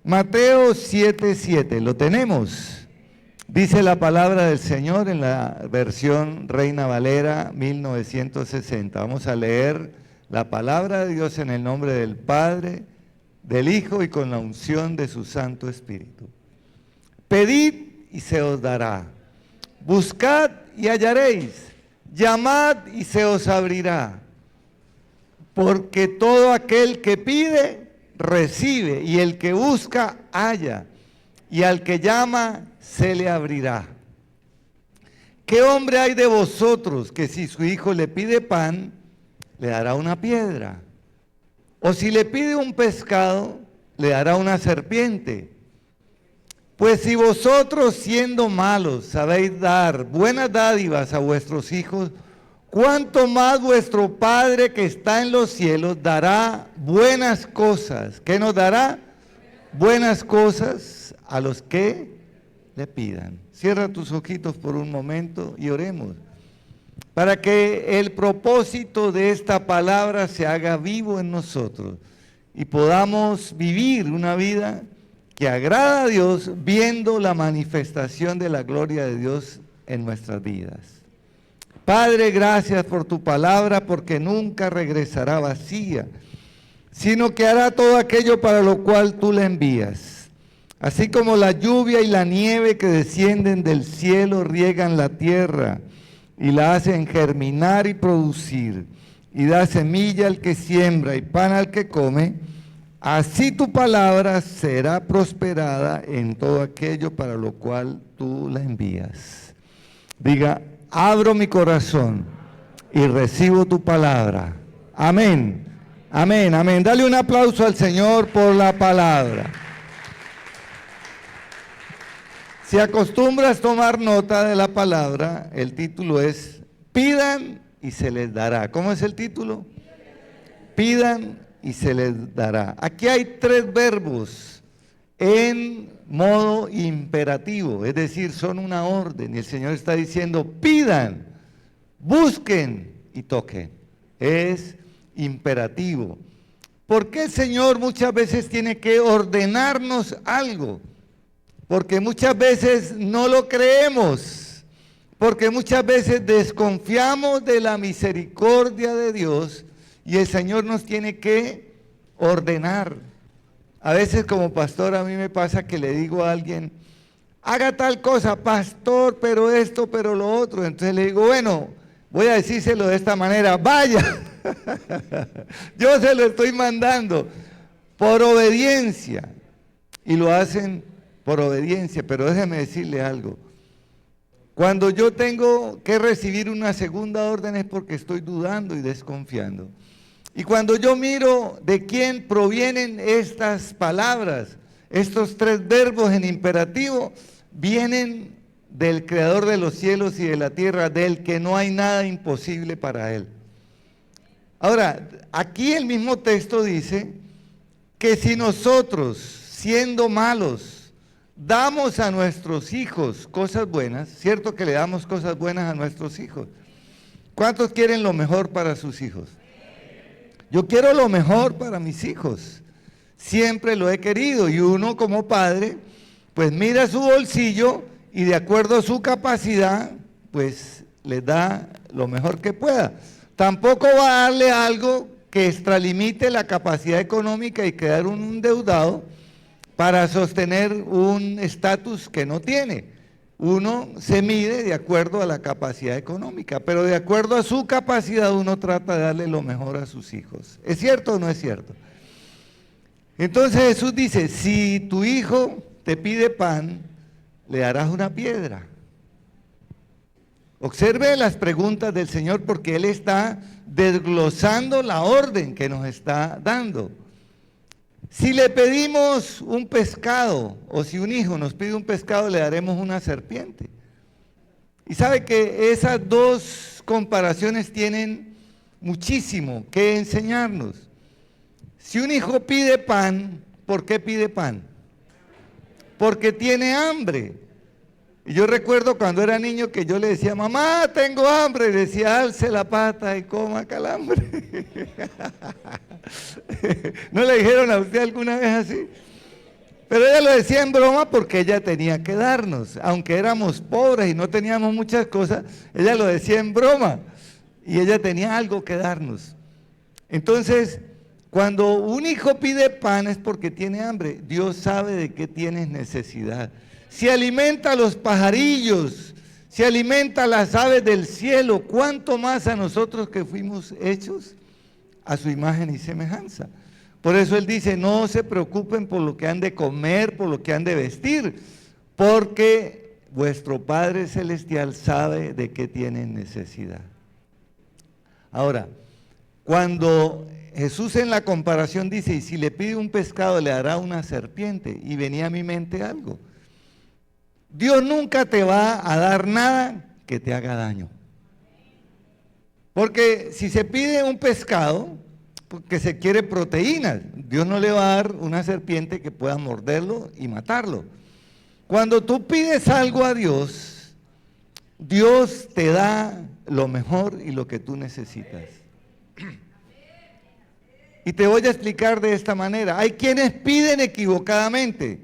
Mateo 7:7, ¿lo tenemos? Dice la palabra del Señor en la versión Reina Valera 1960. Vamos a leer la palabra de Dios en el nombre del Padre, del Hijo y con la unción de su Santo Espíritu. Pedid y se os dará, buscad y hallaréis, llamad y se os abrirá, porque todo aquel que pide, recibe, y el que busca, halla, y al que llama, se le abrirá. ¿Qué hombre hay de vosotros que si su hijo le pide pan, le dará una piedra? O si le pide un pescado, le dará una serpiente. Pues si vosotros, siendo malos, sabéis dar buenas dádivas a vuestros hijos, ¿cuánto más vuestro Padre que está en los cielos dará buenas cosas? ¿Qué nos dará? Buenas cosas a los que le pidan. Cierra tus ojitos por un momento y oremos, para que el propósito de esta palabra se haga vivo en nosotros y podamos vivir una vida que agrada a Dios, viendo la manifestación de la gloria de Dios en nuestras vidas. Padre, gracias por tu palabra, porque nunca regresará vacía, sino que hará todo aquello para lo cual tú la envías. Así como la lluvia y la nieve que descienden del cielo riegan la tierra y la hacen germinar y producir, y da semilla al que siembra y pan al que come, así tu palabra será prosperada en todo aquello para lo cual tú la envías. Diga: abro mi corazón y recibo tu palabra. Amén, amén, amén. Dale un aplauso al Señor por la palabra. Si acostumbras tomar nota de la palabra, el título es Pidan y se les dará. ¿Cómo es el título? Pidan y se les dará. Aquí hay 3 verbos en modo imperativo, es decir, son una orden, y el Señor está diciendo: pidan, busquen y toquen. Es imperativo. ¿Por qué el Señor muchas veces tiene que ordenarnos algo? Porque muchas veces no lo creemos, porque muchas veces desconfiamos de la misericordia de Dios y el Señor nos tiene que ordenar. A veces como pastor a mí me pasa que le digo a alguien: haga tal cosa, pastor, pero esto, pero lo otro. Entonces le digo: bueno, voy a decírselo de esta manera, vaya, yo se lo estoy mandando por obediencia, y lo hacen por obediencia. Pero déjeme decirle algo: cuando yo tengo que recibir una segunda orden es porque estoy dudando y desconfiando. Y cuando yo miro de quién provienen estas palabras, estos 3 verbos en imperativo, vienen del Creador de los cielos y de la tierra, del que no hay nada imposible para Él. Ahora, aquí el mismo texto dice que si nosotros, siendo malos, damos a nuestros hijos cosas buenas, ¿cierto que le damos cosas buenas a nuestros hijos? ¿Cuántos quieren lo mejor para sus hijos? Yo quiero lo mejor para mis hijos, siempre lo he querido, y uno como padre, pues mira su bolsillo y de acuerdo a su capacidad, pues les da lo mejor que pueda. Tampoco va a darle algo que extralimite la capacidad económica y quedar un endeudado para sostener un estatus que no tiene. Uno se mide de acuerdo a la capacidad económica, pero de acuerdo a su capacidad uno trata de darle lo mejor a sus hijos. ¿Es cierto o no es cierto? Entonces Jesús dice: si tu hijo te pide pan, le darás una piedra. Observe las preguntas del Señor, porque Él está desglosando la orden que nos está dando. Si le pedimos un pescado, o si un hijo nos pide un pescado, le daremos una serpiente. Y sabe que esas 2 comparaciones tienen muchísimo que enseñarnos. Si un hijo pide pan, ¿por qué pide pan? Porque tiene hambre. Y yo recuerdo cuando era niño que yo le decía: mamá, tengo hambre, y decía: alce la pata y coma calambre. ¿No le dijeron a usted alguna vez así? Pero ella lo decía en broma porque ella tenía que darnos. Aunque éramos pobres y no teníamos muchas cosas, ella lo decía en broma. Y ella tenía algo que darnos. Entonces, cuando un hijo pide pan es porque tiene hambre. Dios sabe de qué tienes necesidad. Si alimenta a los pajarillos, si alimenta a las aves del cielo, ¿cuánto más a nosotros que fuimos hechos a su imagen y semejanza? Por eso Él dice, no se preocupen por lo que han de comer, por lo que han de vestir, porque vuestro Padre Celestial sabe de qué tienen necesidad. Ahora, cuando Jesús en la comparación dice, y si le pide un pescado le dará una serpiente, y venía a mi mente algo. Dios nunca te va a dar nada que te haga daño. Porque si se pide un pescado, porque se quiere proteínas, Dios no le va a dar una serpiente que pueda morderlo y matarlo. Cuando tú pides algo a Dios, Dios te da lo mejor y lo que tú necesitas. Y te voy a explicar de esta manera. Hay quienes piden equivocadamente,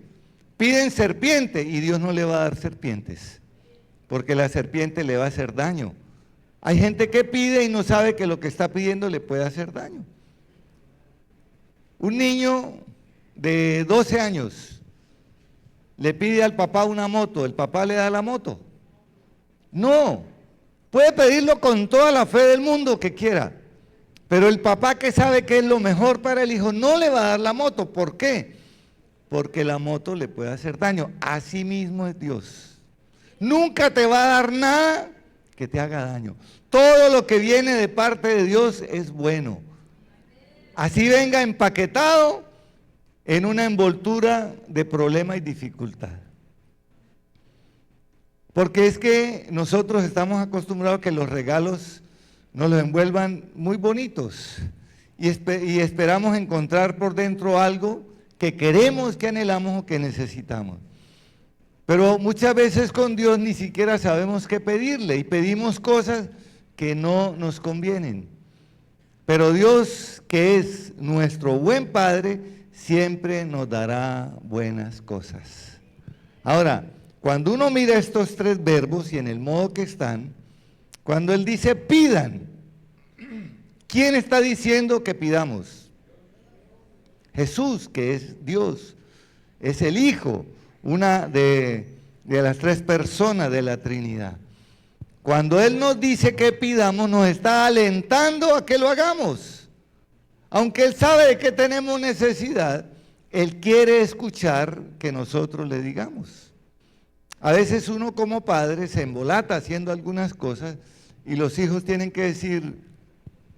piden serpiente y Dios no le va a dar serpientes, porque la serpiente le va a hacer daño. Hay gente que pide y no sabe que lo que está pidiendo le puede hacer daño. Un niño de 12 años le pide al papá una moto, ¿el papá le da la moto? No, puede pedirlo con toda la fe del mundo que quiera, pero el papá que sabe que es lo mejor para el hijo no le va a dar la moto. ¿Por qué? Porque la moto le puede hacer daño. Así mismo es Dios. Nunca te va a dar nada que te haga daño. Todo lo que viene de parte de Dios es bueno. Así venga empaquetado en una envoltura de problema y dificultad. Porque es que nosotros estamos acostumbrados a que los regalos nos los envuelvan muy bonitos y esperamos encontrar por dentro algo que queremos, que anhelamos o que necesitamos. Pero muchas veces con Dios ni siquiera sabemos qué pedirle y pedimos cosas que no nos convienen. Pero Dios, que es nuestro buen Padre, siempre nos dará buenas cosas. Ahora, cuando uno mira estos tres verbos y en el modo que están, cuando Él dice pidan, ¿quién está diciendo que pidamos? Jesús, que es Dios, es el Hijo, una de las tres personas de la Trinidad. Cuando Él nos dice que pidamos, nos está alentando a que lo hagamos. Aunque Él sabe de que tenemos necesidad, Él quiere escuchar que nosotros le digamos. A veces uno como padre se embolata haciendo algunas cosas y los hijos tienen que decir,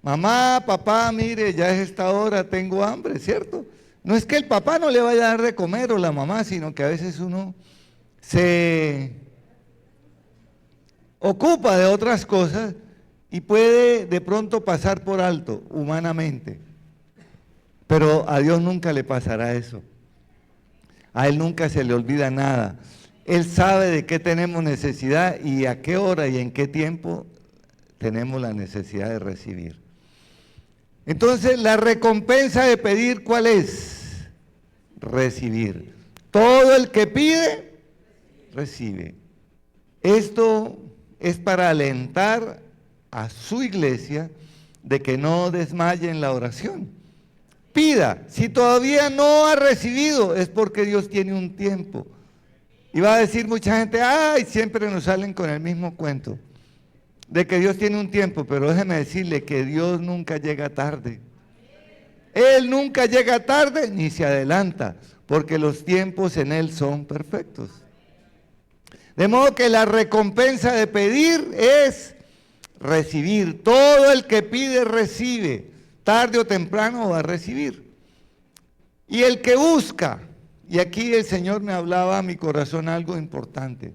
mamá, papá, mire, ya es esta hora, tengo hambre, ¿cierto? No es que el papá no le vaya a dar de comer o la mamá, sino que a veces uno se ocupa de otras cosas y puede de pronto pasar por alto humanamente. Pero a Dios nunca le pasará eso. A Él nunca se le olvida nada. Él sabe de qué tenemos necesidad y a qué hora y en qué tiempo tenemos la necesidad de recibir. Entonces, la recompensa de pedir, ¿cuál es? Recibir. Todo el que pide, recibe. Esto es para alentar a su iglesia de que no desmaye en la oración. Pida. Si todavía no ha recibido, es porque Dios tiene un tiempo. Y va a decir mucha gente, ay, siempre nos salen con el mismo cuento de que Dios tiene un tiempo, pero déjeme decirle que Dios nunca llega tarde. Él nunca llega tarde ni se adelanta, porque los tiempos en Él son perfectos. De modo que la recompensa de pedir es recibir. Todo el que pide recibe, tarde o temprano va a recibir. Y el que busca, y aquí el Señor me hablaba a mi corazón algo importante.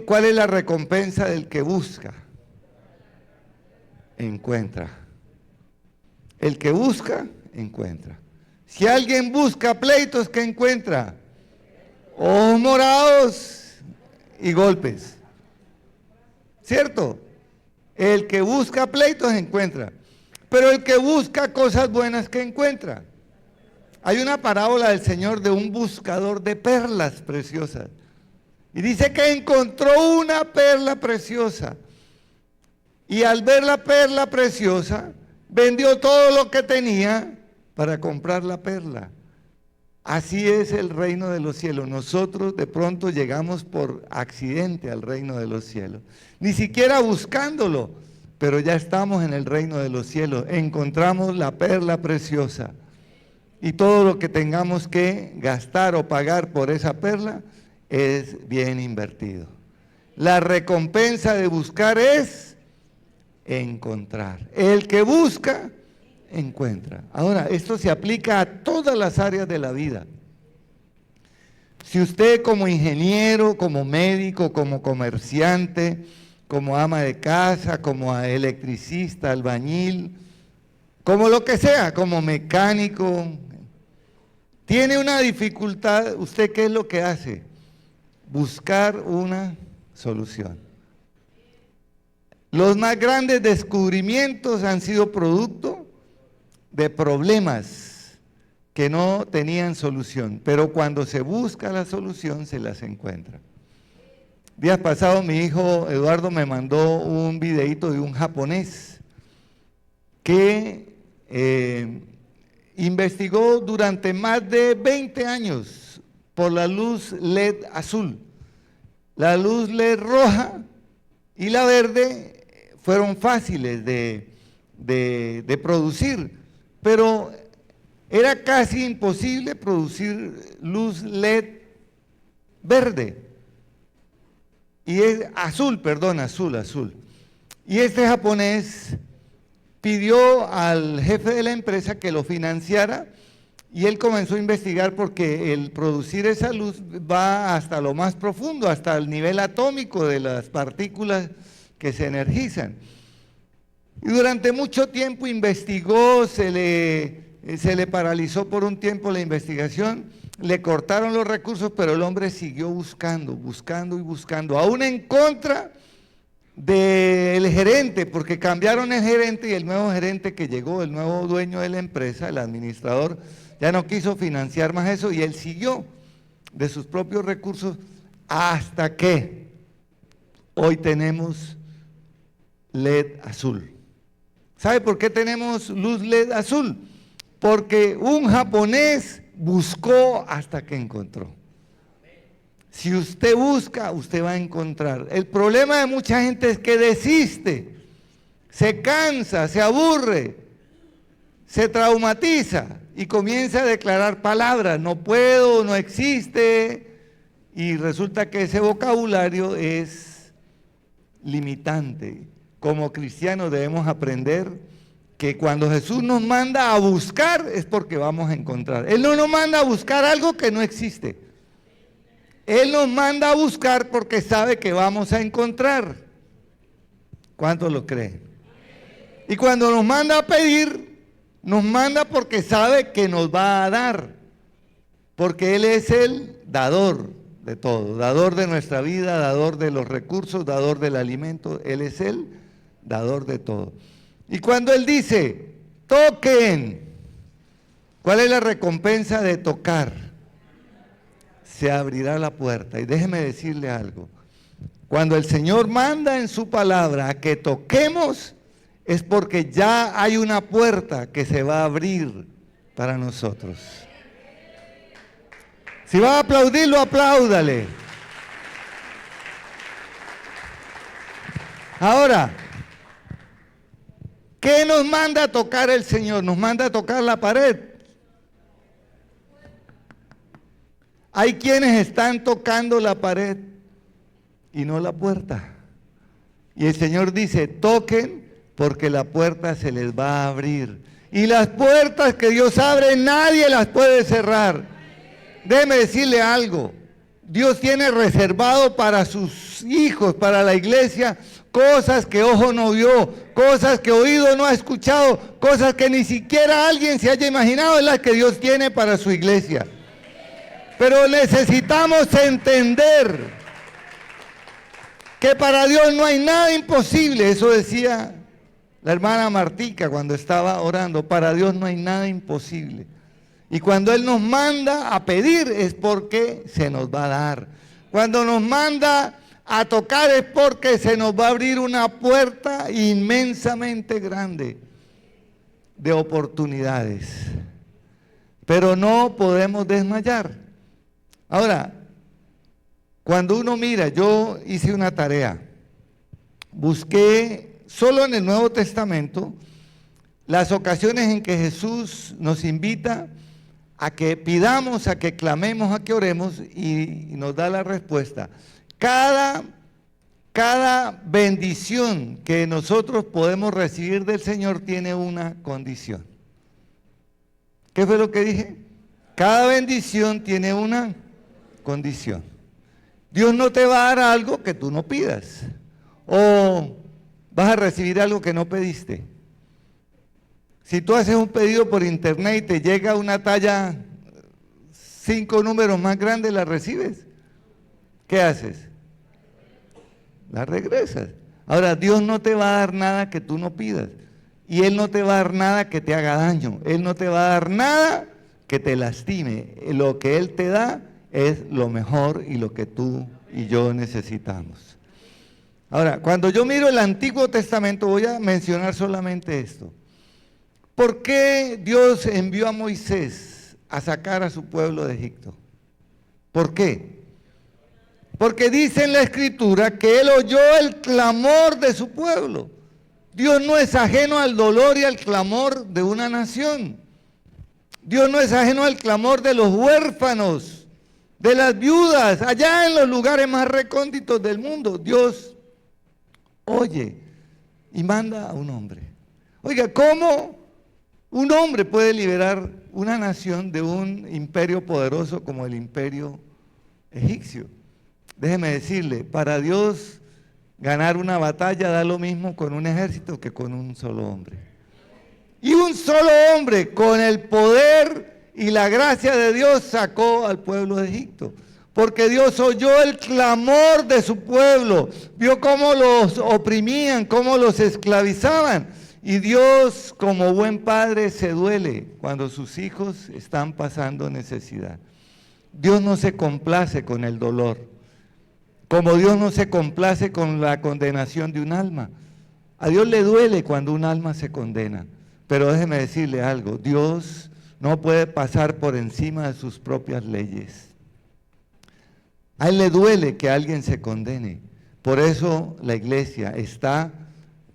¿Cuál es la recompensa del que busca? Encuentra. El que busca, encuentra. Si alguien busca pleitos, ¿qué encuentra? Ojos morados y golpes. ¿Cierto? El que busca pleitos, encuentra. Pero el que busca cosas buenas, ¿qué encuentra? Hay una parábola del Señor de un buscador de perlas preciosas. Y dice que encontró una perla preciosa. Y al ver la perla preciosa, vendió todo lo que tenía para comprar la perla. Así es el reino de los cielos. Nosotros de pronto llegamos por accidente al reino de los cielos. Ni siquiera buscándolo, pero ya estamos en el reino de los cielos. Encontramos la perla preciosa. Y todo lo que tengamos que gastar o pagar por esa perla es bien invertido. La recompensa de buscar es encontrar. El que busca, encuentra. Ahora, esto se aplica a todas las áreas de la vida. Si usted como ingeniero, como médico, como comerciante, como ama de casa, como electricista, albañil, como lo que sea, como mecánico, tiene una dificultad, ¿usted qué es lo que hace? Buscar una solución. Los más grandes descubrimientos han sido producto de problemas que no tenían solución, pero cuando se busca la solución se las encuentra. Días pasados mi hijo Eduardo me mandó un videíto de un japonés que investigó durante más de 20 años por la luz LED azul. La luz LED roja y la verde fueron fáciles de producir, pero era casi imposible producir luz LED verde. Y es azul. Y este japonés pidió al jefe de la empresa que lo financiara y él comenzó a investigar porque el producir esa luz va hasta lo más profundo, hasta el nivel atómico de las partículas que se energizan. Y durante mucho tiempo investigó, se le paralizó por un tiempo la investigación, le cortaron los recursos, pero el hombre siguió buscando, aún en contra del gerente, porque cambiaron el gerente y el nuevo gerente que llegó, el nuevo dueño de la empresa, el administrador, ya no quiso financiar más eso y él siguió de sus propios recursos hasta que hoy tenemos LED azul. ¿Sabe por qué tenemos luz LED azul? Porque un japonés buscó hasta que encontró. Si usted busca, usted va a encontrar. El problema de mucha gente es que desiste, se cansa, se aburre, se traumatiza y comienza a declarar palabras, no puedo, no existe, y resulta que ese vocabulario es limitante. Como cristianos debemos aprender que cuando Jesús nos manda a buscar es porque vamos a encontrar. Él no nos manda a buscar algo que no existe. Él nos manda a buscar porque sabe que vamos a encontrar. ¿Cuántos lo creen? Y cuando nos manda a pedir, nos manda porque sabe que nos va a dar. Porque Él es el dador de todo, dador de nuestra vida, dador de los recursos, dador del alimento. Él es el dador de todo. Y cuando Él dice, toquen, ¿cuál es la recompensa de tocar? Se abrirá la puerta. Y déjeme decirle algo, cuando el Señor manda en su palabra a que toquemos, es porque ya hay una puerta que se va a abrir para nosotros. Si va a aplaudirlo, apláudale. Ahora, ¿qué nos manda a tocar el Señor? Nos manda a tocar la pared. Hay quienes están tocando la pared y no la puerta. Y el Señor dice, toquen porque la puerta se les va a abrir. Y las puertas que Dios abre, nadie las puede cerrar. Déjeme decirle algo. Dios tiene reservado para sus hijos, para la iglesia, cosas que ojo no vio, cosas que oído no ha escuchado, cosas que ni siquiera alguien se haya imaginado, es las que Dios tiene para su iglesia. Pero necesitamos entender que para Dios no hay nada imposible. Eso decía la hermana Martica cuando estaba orando. Para Dios no hay nada imposible. Y cuando Él nos manda a pedir es porque se nos va a dar. Cuando nos manda a tocar es porque se nos va a abrir una puerta inmensamente grande de oportunidades. Pero no podemos desmayar. Ahora, cuando uno mira, yo hice una tarea, busqué solo en el Nuevo Testamento las ocasiones en que Jesús nos invita a que pidamos, a que clamemos, a que oremos y nos da la respuesta. Cada bendición que nosotros podemos recibir del Señor tiene una condición. ¿Qué fue lo que dije? Cada bendición tiene una condición. Dios no te va a dar algo que tú no pidas, o vas a recibir algo que no pediste. Si tú haces un pedido por internet y te llega una talla 5 números más grande, ¿la recibes? ¿Qué haces? La regresas. Ahora, Dios no te va a dar nada que tú no pidas, y Él no te va a dar nada que te haga daño, Él no te va a dar nada que te lastime. Lo que Él te da es lo mejor y lo que tú y yo necesitamos. Ahora, cuando yo miro el Antiguo Testamento, voy a mencionar solamente esto. ¿Por qué Dios envió a Moisés a sacar a su pueblo de Egipto? ¿Por qué? Porque dice en la Escritura que Él oyó el clamor de su pueblo. Dios no es ajeno al dolor y al clamor de una nación. Dios no es ajeno al clamor de los huérfanos, de las viudas, allá en los lugares más recónditos del mundo. Dios oye y manda a un hombre. Oiga, ¿cómo un hombre puede liberar una nación de un imperio poderoso como el imperio egipcio? Déjeme decirle, para Dios ganar una batalla da lo mismo con un ejército que con un solo hombre. Y un solo hombre con el poder y la gracia de Dios sacó al pueblo de Egipto. Porque Dios oyó el clamor de su pueblo, vio cómo los oprimían, cómo los esclavizaban. Y Dios, como buen padre, se duele cuando sus hijos están pasando necesidad. Dios no se complace con el dolor, como Dios no se complace con la condenación de un alma. A Dios le duele cuando un alma se condena, pero déjeme decirle algo, Dios no puede pasar por encima de sus propias leyes. A Él le duele que alguien se condene. Por eso la iglesia está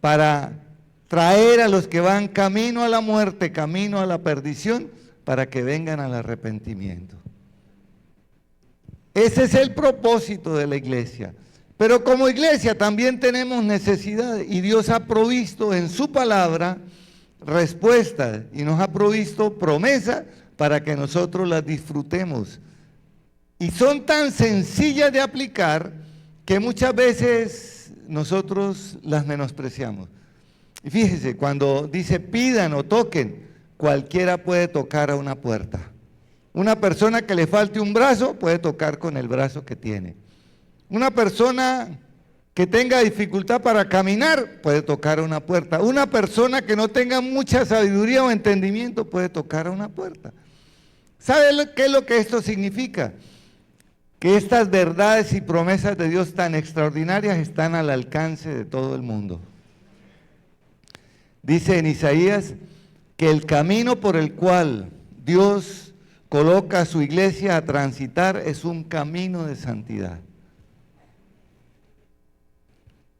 para traer a los que van camino a la muerte, camino a la perdición, para que vengan al arrepentimiento. Ese es el propósito de la iglesia. Pero como iglesia también tenemos necesidades, y Dios ha provisto en su palabra respuestas y nos ha provisto promesas para que nosotros las disfrutemos. Y son tan sencillas de aplicar que muchas veces nosotros las menospreciamos. Y fíjese, cuando dice pidan o toquen, cualquiera puede tocar a una puerta. Una persona que le falte un brazo puede tocar con el brazo que tiene. Una persona que tenga dificultad para caminar puede tocar a una puerta. Una persona que no tenga mucha sabiduría o entendimiento puede tocar a una puerta. ¿Sabe qué es lo que esto significa? Que estas verdades y promesas de Dios tan extraordinarias están al alcance de todo el mundo. Dice en Isaías que el camino por el cual Dios coloca a su iglesia a transitar es un camino de santidad.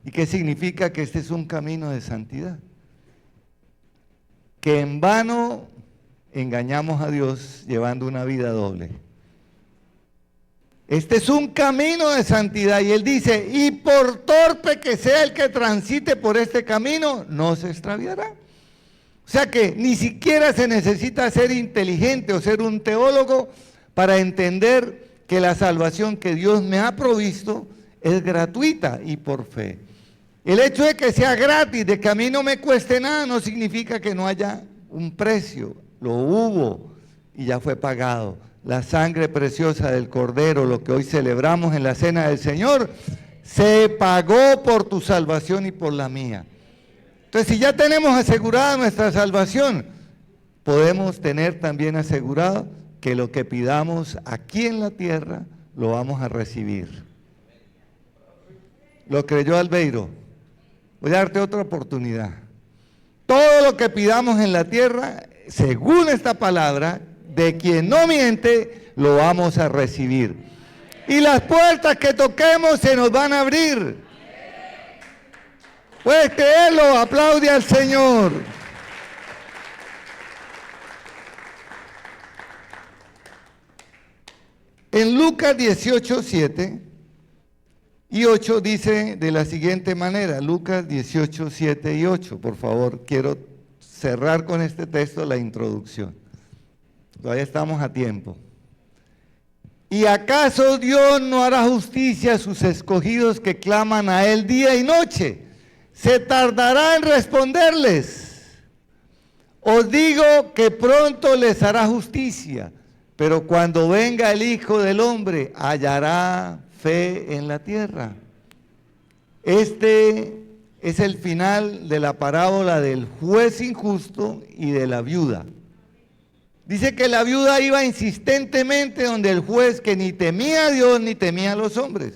¿Y qué significa que este es un camino de santidad? Que en vano engañamos a Dios llevando una vida doble. Este es un camino de santidad y Él dice, y por torpe que sea el que transite por este camino, no se extraviará. O sea que ni siquiera se necesita ser inteligente o ser un teólogo para entender que la salvación que Dios me ha provisto es gratuita y por fe. El hecho de que sea gratis, de que a mí no me cueste nada, no significa que no haya un precio. Lo hubo y ya fue pagado. La sangre preciosa del Cordero, lo que hoy celebramos en la Cena del Señor, se pagó por tu salvación y por la mía. Entonces, si ya tenemos asegurada nuestra salvación, podemos tener también asegurado que lo que pidamos aquí en la tierra lo vamos a recibir. ¿Lo creyó Albeiro? Voy a darte otra oportunidad. Todo lo que pidamos en la tierra, según esta palabra, de quien no miente, lo vamos a recibir. Y las puertas que toquemos se nos van a abrir. ¿Puedes creerlo? Aplaude al Señor. En Lucas 18, 7 y 8 dice de la siguiente manera, Lucas 18, 7 y 8, por favor, quiero cerrar con este texto la introducción. Todavía estamos a tiempo. ¿Y acaso Dios no hará justicia a sus escogidos que claman a Él día y noche? ¿Se tardará en responderles? Os digo que pronto les hará justicia. Pero cuando venga el Hijo del Hombre, hallará fe en la tierra. Este es el final de la parábola del juez injusto y de la viuda. Dice que la viuda iba insistentemente donde el juez, que ni temía a Dios ni temía a los hombres.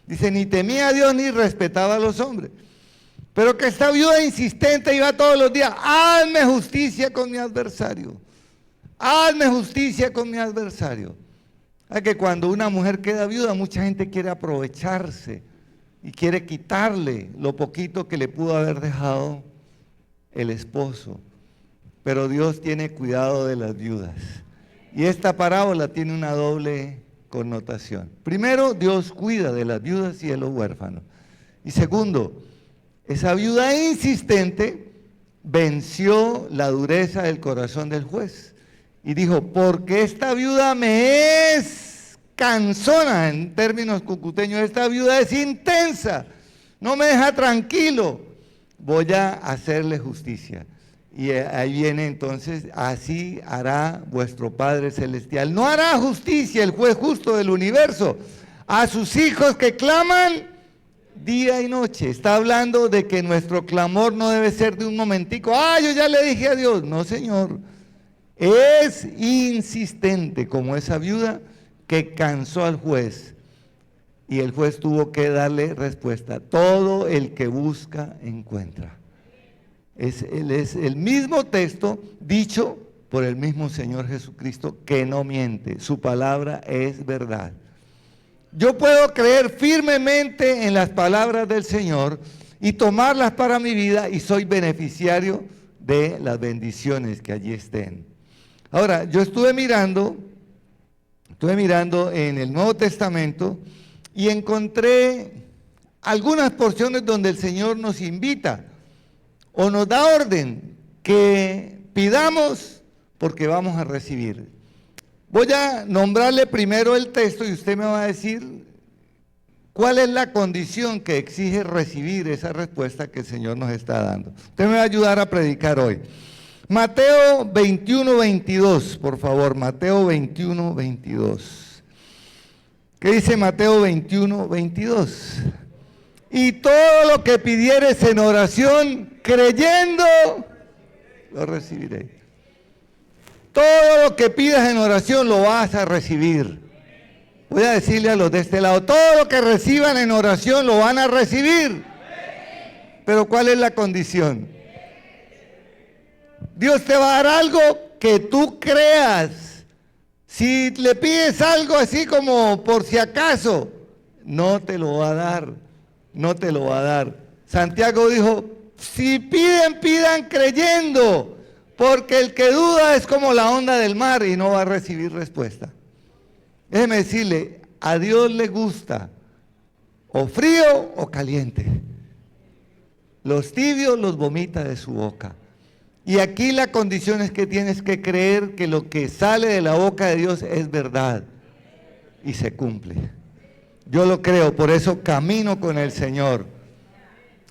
Dice, ni temía a Dios ni respetaba a los hombres. Pero que esta viuda insistente iba todos los días, hazme justicia con mi adversario. Hazme justicia con mi adversario. Es que cuando una mujer queda viuda, mucha gente quiere aprovecharse y quiere quitarle lo poquito que le pudo haber dejado el esposo. Pero Dios tiene cuidado de las viudas. Y esta parábola tiene una doble connotación. Primero, Dios cuida de las viudas y de los huérfanos. Y segundo, esa viuda insistente venció la dureza del corazón del juez. Y dijo, porque esta viuda me es cansona, en términos cucuteños, esta viuda es intensa, no me deja tranquilo, voy a hacerle justicia. Y ahí viene entonces, así hará vuestro Padre Celestial. No hará justicia el juez justo del universo a sus hijos que claman día y noche. Está hablando de que nuestro clamor no debe ser de un momentico, yo ya le dije a Dios. No, Señor. Es insistente como esa viuda que cansó al juez y el juez tuvo que darle respuesta. Todo el que busca encuentra. Es el mismo texto dicho por el mismo Señor Jesucristo que no miente. Su palabra es verdad. Yo puedo creer firmemente en las palabras del Señor y tomarlas para mi vida y soy beneficiario de las bendiciones que allí estén. Ahora, yo estuve mirando en el Nuevo Testamento y encontré algunas porciones donde el Señor nos invita o nos da orden que pidamos porque vamos a recibir. Voy a nombrarle primero el texto y usted me va a decir cuál es la condición que exige recibir esa respuesta que el Señor nos está dando. Usted me va a ayudar a predicar hoy. Mateo 21, 22, por favor, Mateo 21, 22. ¿Qué dice Mateo 21, 22? Y todo lo que pidieres en oración, creyendo, lo recibiré. Todo lo que pidas en oración lo vas a recibir. Voy a decirle a los de este lado, todo lo que reciban en oración lo van a recibir. Pero ¿cuál es la condición? Dios te va a dar algo que tú creas. Si le pides algo así como por si acaso, no te lo va a dar, no te lo va a dar. Santiago dijo, si piden, pidan creyendo, porque el que duda es como la onda del mar y no va a recibir respuesta. Déjeme decirle, a Dios le gusta o frío o caliente. Los tibios los vomita de su boca. Y aquí la condición es que tienes que creer que lo que sale de la boca de Dios es verdad y se cumple. Yo lo creo, por eso camino con el Señor.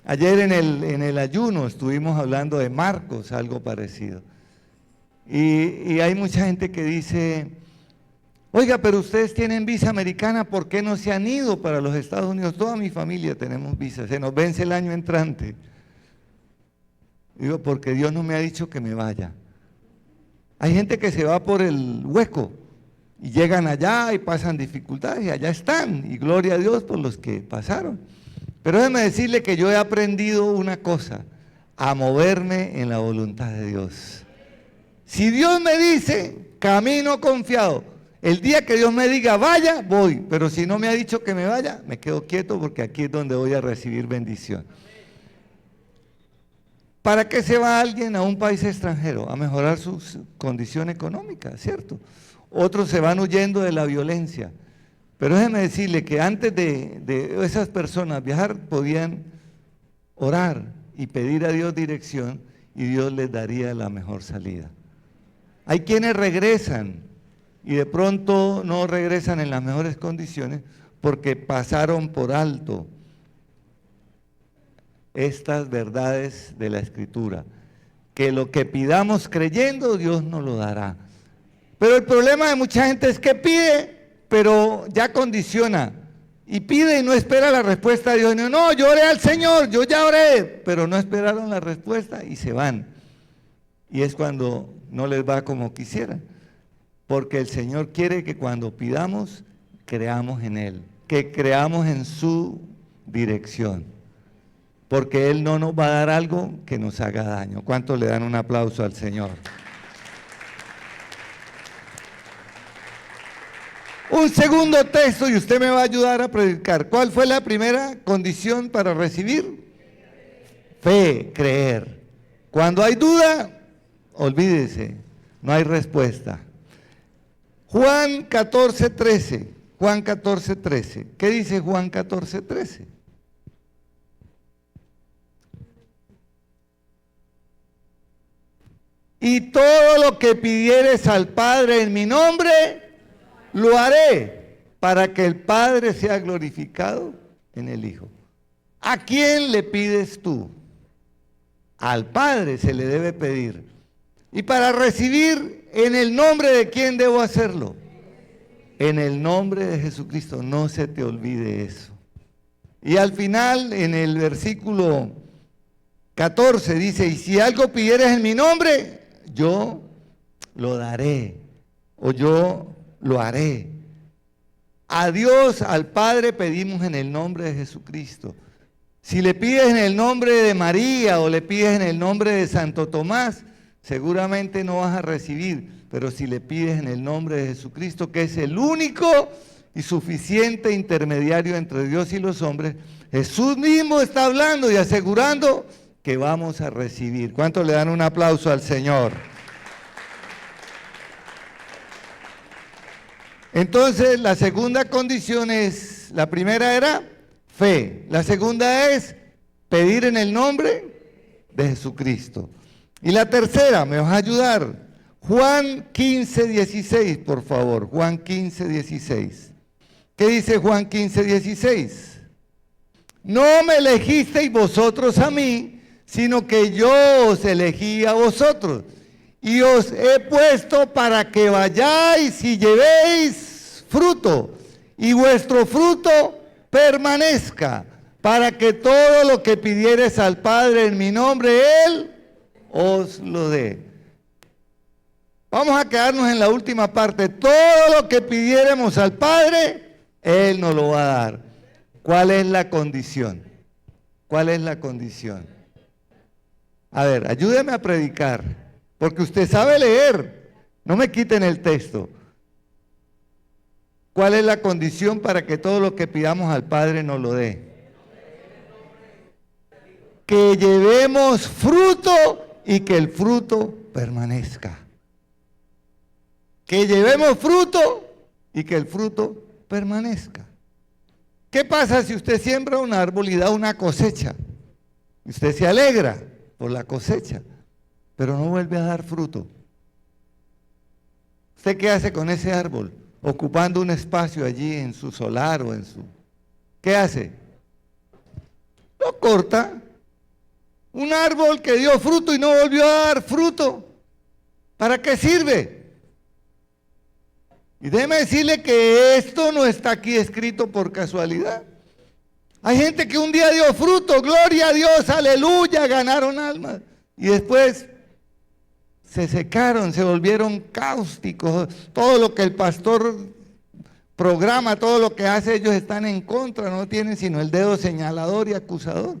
Ayer en el ayuno estuvimos hablando de Marcos, algo parecido. Y hay mucha gente que dice, oiga, pero ustedes tienen visa americana, ¿por qué no se han ido para los Estados Unidos? Toda mi familia tenemos visa, se nos vence el año entrante. Digo, porque Dios no me ha dicho que me vaya. Hay gente que se va por el hueco y llegan allá y pasan dificultades y allá están. Y gloria a Dios por los que pasaron. Pero déjeme decirle que yo he aprendido una cosa, a moverme en la voluntad de Dios. Si Dios me dice, camino confiado, el día que Dios me diga, vaya, voy. Pero si no me ha dicho que me vaya, me quedo quieto porque aquí es donde voy a recibir bendición. ¿Para qué se va alguien a un país extranjero? A mejorar su condición económica, ¿cierto? Otros se van huyendo de la violencia. Pero déjeme decirle que antes de esas personas viajar, podían orar y pedir a Dios dirección y Dios les daría la mejor salida. Hay quienes regresan y de pronto no regresan en las mejores condiciones porque pasaron por alto estas verdades de la Escritura, que lo que pidamos creyendo, Dios nos lo dará. Pero el problema de mucha gente es que pide, pero ya condiciona, y pide y no espera la respuesta de Dios. No, yo oré al Señor, yo ya oré, pero no esperaron la respuesta y se van. Y es cuando no les va como quisieran, porque el Señor quiere que cuando pidamos, creamos en Él, que creamos en su dirección. Porque Él no nos va a dar algo que nos haga daño. ¿Cuántos le dan un aplauso al Señor? Un segundo texto y usted me va a ayudar a predicar. ¿Cuál fue la primera condición para recibir? Fe, creer. Cuando hay duda, olvídese, no hay respuesta. Juan 14:13. Juan 14:13. ¿Qué dice Juan 14:13? Y todo lo que pidieres al Padre en mi nombre, lo haré para que el Padre sea glorificado en el Hijo. ¿A quién le pides tú? Al Padre se le debe pedir. Y para recibir, ¿en el nombre de quién debo hacerlo? En el nombre de Jesucristo. No se te olvide eso. Y al final, en el versículo 14, dice, y si algo pidieres en mi nombre, yo lo daré, o yo lo haré. A Dios, al Padre, pedimos en el nombre de Jesucristo. Si le pides en el nombre de María o le pides en el nombre de Santo Tomás, seguramente no vas a recibir. Pero si le pides en el nombre de Jesucristo, que es el único y suficiente intermediario entre Dios y los hombres, Jesús mismo está hablando y asegurando que vamos a recibir. ¿Cuántos le dan un aplauso al Señor? Entonces, la segunda condición es, la primera era fe, la segunda es pedir en el nombre de Jesucristo. Y la tercera, me vas a ayudar, Juan 15:16, por favor, Juan 15:16. ¿Qué dice Juan 15:16? No me elegisteis vosotros a mí, sino que yo os elegí a vosotros, y os he puesto para que vayáis y llevéis fruto, y vuestro fruto permanezca, para que todo lo que pidiereis al Padre en mi nombre, Él os lo dé. Vamos a quedarnos en la última parte. Todo lo que pidiéremos al Padre, Él nos lo va a dar. ¿Cuál es la condición? ¿Cuál es la condición? A ver, ayúdeme a predicar, porque usted sabe leer, no me quiten el texto. ¿Cuál es la condición para que todo lo que pidamos al Padre nos lo dé? Que llevemos fruto y que el fruto permanezca. Que llevemos fruto y que el fruto permanezca. ¿Qué pasa si usted siembra un árbol y da una cosecha? Usted se alegra por la cosecha, pero no vuelve a dar fruto. ¿Usted qué hace con ese árbol? Ocupando un espacio allí en su solar o en su... ¿Qué hace? Lo corta. Un árbol que dio fruto y no volvió a dar fruto. ¿Para qué sirve? Y déjeme decirle que esto no está aquí escrito por casualidad. Hay gente que un día dio fruto, gloria a Dios, aleluya, ganaron almas. Y después se secaron, se volvieron cáusticos. Todo lo que el pastor programa, todo lo que hace, ellos están en contra, no tienen sino el dedo señalador y acusador.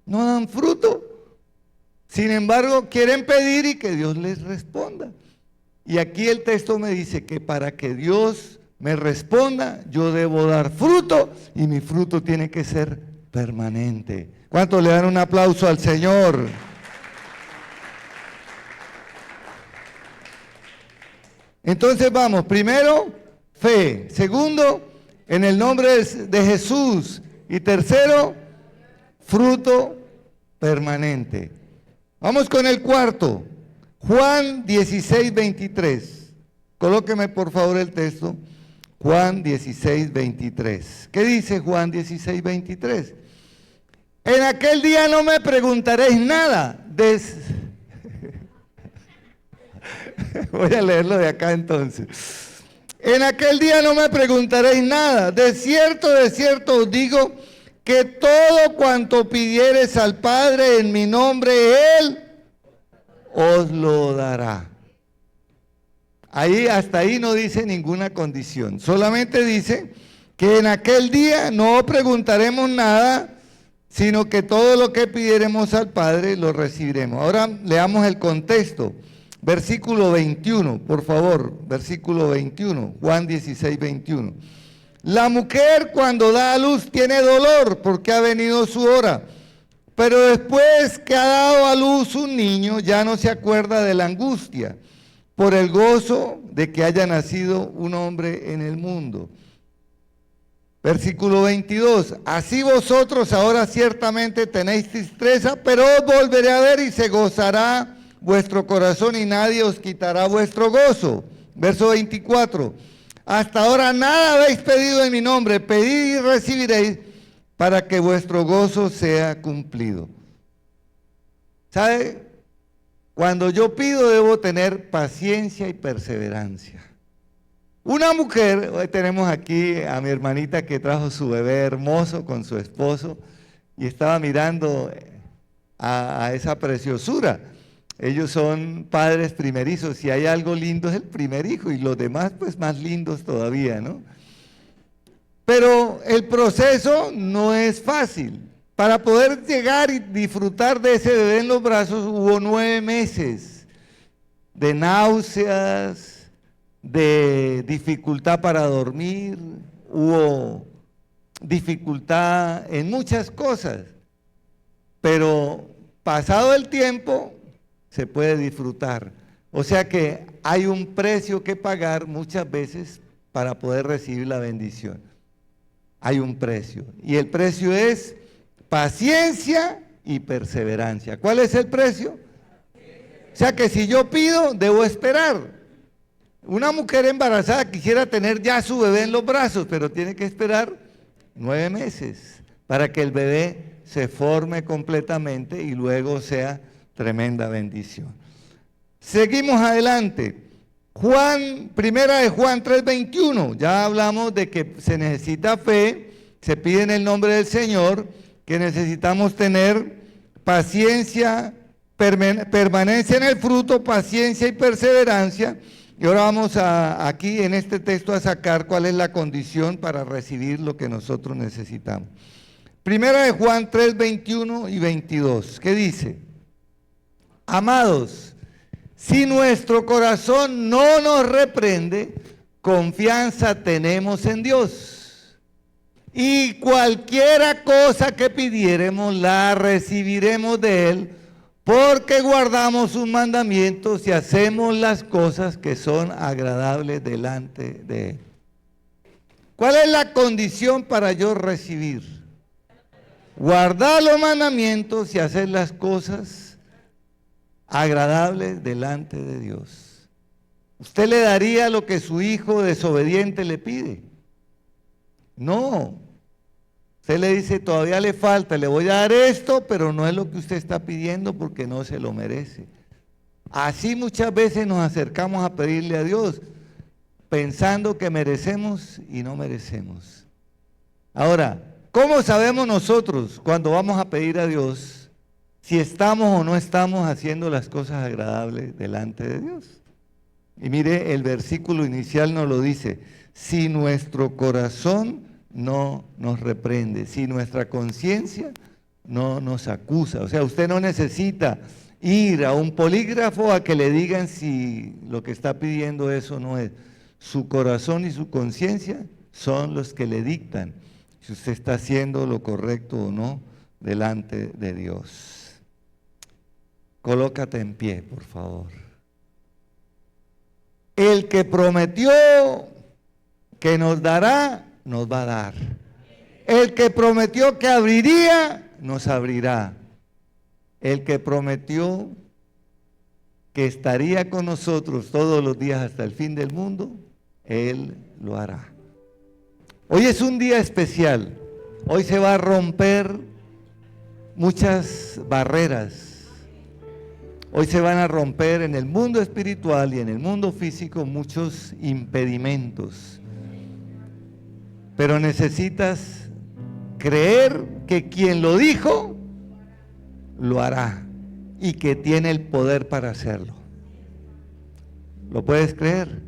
No dan fruto. Sin embargo, quieren pedir y que Dios les responda. Y aquí el texto me dice que para que Dios me responda, yo debo dar fruto y mi fruto tiene que ser permanente. ¿Cuántos le dan un aplauso al Señor? Entonces vamos, primero, fe. Segundo, en el nombre de Jesús. Y tercero, fruto permanente. Vamos con el cuarto. Juan 16, 23. Colóqueme por favor el texto. Juan 16, 23. ¿Qué dice Juan 16, 23? En aquel día no me preguntaréis nada. Voy a leerlo de acá entonces. En aquel día no me preguntaréis nada. De cierto os digo que todo cuanto pidiereis al Padre en mi nombre, Él os lo dará. Ahí, hasta ahí no dice ninguna condición. Solamente dice que en aquel día no preguntaremos nada, sino que todo lo que pidiéremos al Padre lo recibiremos. Ahora leamos el contexto. Versículo 21, por favor, versículo 21, Juan 16, 21. La mujer cuando da a luz tiene dolor porque ha venido su hora, pero después que ha dado a luz un niño ya no se acuerda de la angustia por el gozo de que haya nacido un hombre en el mundo. Versículo 22, así vosotros ahora ciertamente tenéis tristeza, pero os volveré a ver y se gozará vuestro corazón y nadie os quitará vuestro gozo. Verso 24, hasta ahora nada habéis pedido en mi nombre, pedid y recibiréis para que vuestro gozo sea cumplido. ¿Sabe? Cuando yo pido debo tener paciencia y perseverancia. Una mujer, hoy tenemos aquí a mi hermanita que trajo su bebé hermoso con su esposo y estaba mirando a esa preciosura. Ellos son padres primerizos, si hay algo lindo es el primer hijo y los demás pues más lindos todavía, ¿no? Pero el proceso no es fácil. Para poder llegar y disfrutar de ese bebé en los brazos hubo 9 meses de náuseas, de dificultad para dormir, hubo dificultad en muchas cosas, pero pasado el tiempo se puede disfrutar. O sea que hay un precio que pagar muchas veces para poder recibir la bendición. Hay un precio. Y el precio es paciencia y perseverancia. ¿Cuál es el precio? O sea que si yo pido, debo esperar. Una mujer embarazada quisiera tener ya su bebé en los brazos, pero tiene que esperar 9 meses para que el bebé se forme completamente y luego sea tremenda bendición. Seguimos adelante. Primera de Juan 3:21. Ya hablamos de que se necesita fe, se pide en el nombre del Señor, que necesitamos tener paciencia, permanencia en el fruto, paciencia y perseverancia. Y ahora vamos aquí en este texto a sacar cuál es la condición para recibir lo que nosotros necesitamos. Primera de Juan 3:21 y 22. ¿Qué dice? Amados, si nuestro corazón no nos reprende, confianza tenemos en Dios. Y cualquiera cosa que pidiéremos, la recibiremos de Él, porque guardamos sus mandamientos y hacemos las cosas que son agradables delante de Él. ¿Cuál es la condición para yo recibir? Guardar los mandamientos y hacer las cosas agradables delante de Dios. ¿Usted le daría lo que su hijo desobediente le pide? No. Usted le dice, todavía le falta, le voy a dar esto, pero no es lo que usted está pidiendo porque no se lo merece. Así muchas veces nos acercamos a pedirle a Dios, pensando que merecemos y no merecemos. Ahora, ¿cómo sabemos nosotros cuando vamos a pedir a Dios si estamos o no estamos haciendo las cosas agradables delante de Dios. Y mire, el versículo inicial nos lo dice: si nuestro corazón no nos reprende, si nuestra conciencia no nos acusa. O sea, usted no necesita ir a un polígrafo a que le digan si lo que está pidiendo eso no es. Su corazón y su conciencia son los que le dictan si usted está haciendo lo correcto o no delante de Dios. Colócate en pie, por favor. El que prometió que nos dará, nos va a dar. El que prometió que abriría, nos abrirá. El que prometió que estaría con nosotros todos los días hasta el fin del mundo, Él lo hará. Hoy es un día especial. Hoy se va a romper muchas barreras. Hoy se van a romper en el mundo espiritual y en el mundo físico muchos impedimentos. Pero necesitas creer que quien lo dijo, lo hará y que tiene el poder para hacerlo. ¿Lo puedes creer?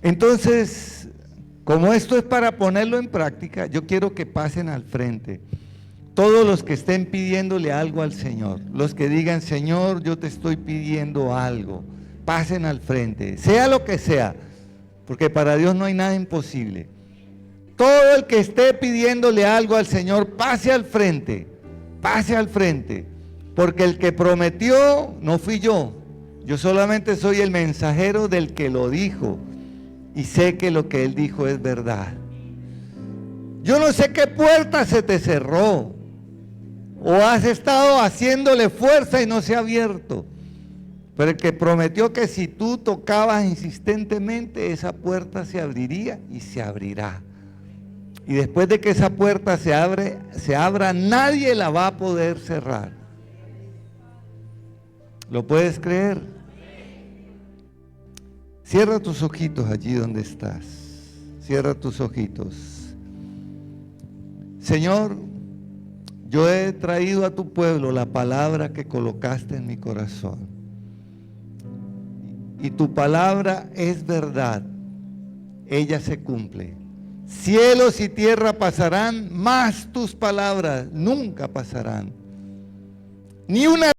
Entonces, como esto es para ponerlo en práctica, yo quiero que pasen al frente. Todos los que estén pidiéndole algo al Señor, los que digan: Señor, yo te estoy pidiendo algo, pasen al frente, sea lo que sea, porque para Dios no hay nada imposible. Todo el que esté pidiéndole algo al Señor, pase al frente, porque el que prometió no fui yo solamente soy el mensajero del que lo dijo, y sé que lo que Él dijo es verdad. Yo no sé qué puerta se te cerró, o has estado haciéndole fuerza y no se ha abierto, pero el que prometió que si tú tocabas insistentemente, esa puerta se abriría y se abrirá. Y después de que esa puerta se abra, nadie la va a poder cerrar. ¿Lo puedes creer? Cierra tus ojitos allí donde estás. Cierra tus ojitos. Señor, yo he traído a tu pueblo la palabra que colocaste en mi corazón. Y tu palabra es verdad. Ella se cumple. Cielos y tierra pasarán, mas tus palabras nunca pasarán. Ni una